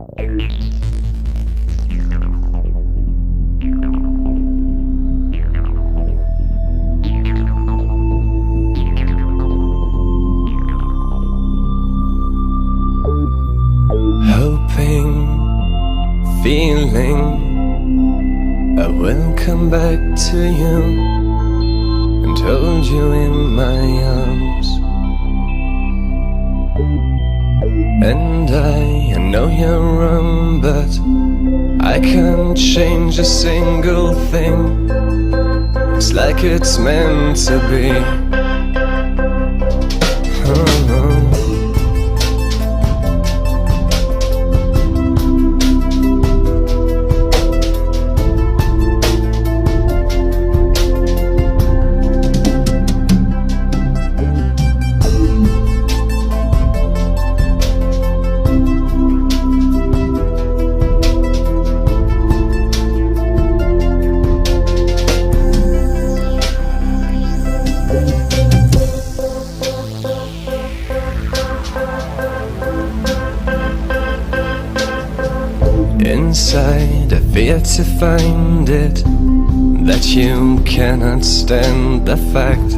Hoping, feeling I will come back to you and hold you in my arms. And I know you're wrong, but I can't change a single thing. It's like it's meant to be. Inside, I fear to find it, that you cannot stand the fact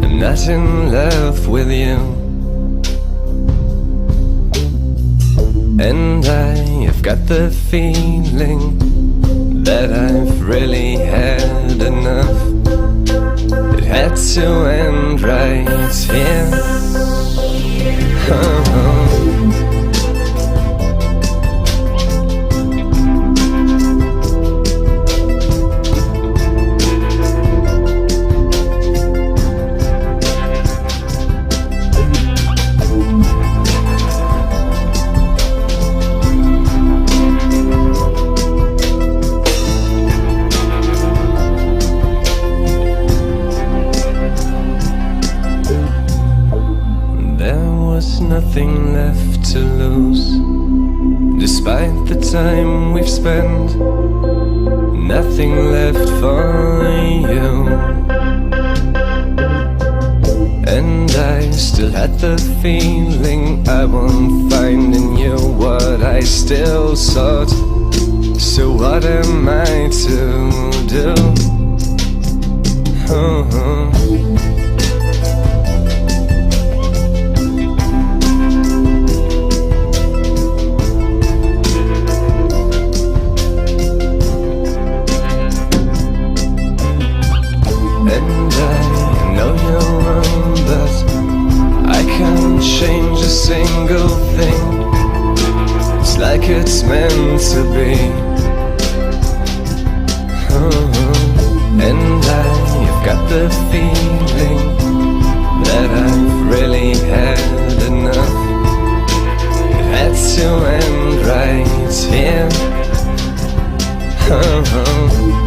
I'm not in love with you. And I've got the feeling that I've really had enough. It had to end right here. Nothing left to lose, despite the time we've spent. Nothing left for you. And I still had the feeling I won't find in you what I still sought. So what am I to do? And I know you're wrong, but I can't change a single thing. It's like it's meant to be. And I've got the feeling that I've really had enough. It had to end right here.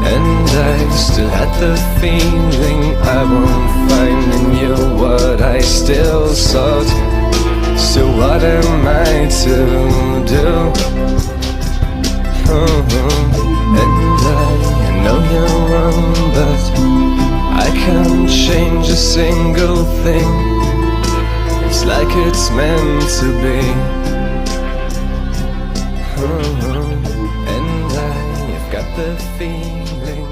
And I still had the feeling I won't find in you what I still sought. So what am I to do? And I know you're wrong, but I can't change a single thing. It's like it's meant to be. And I've got the feeling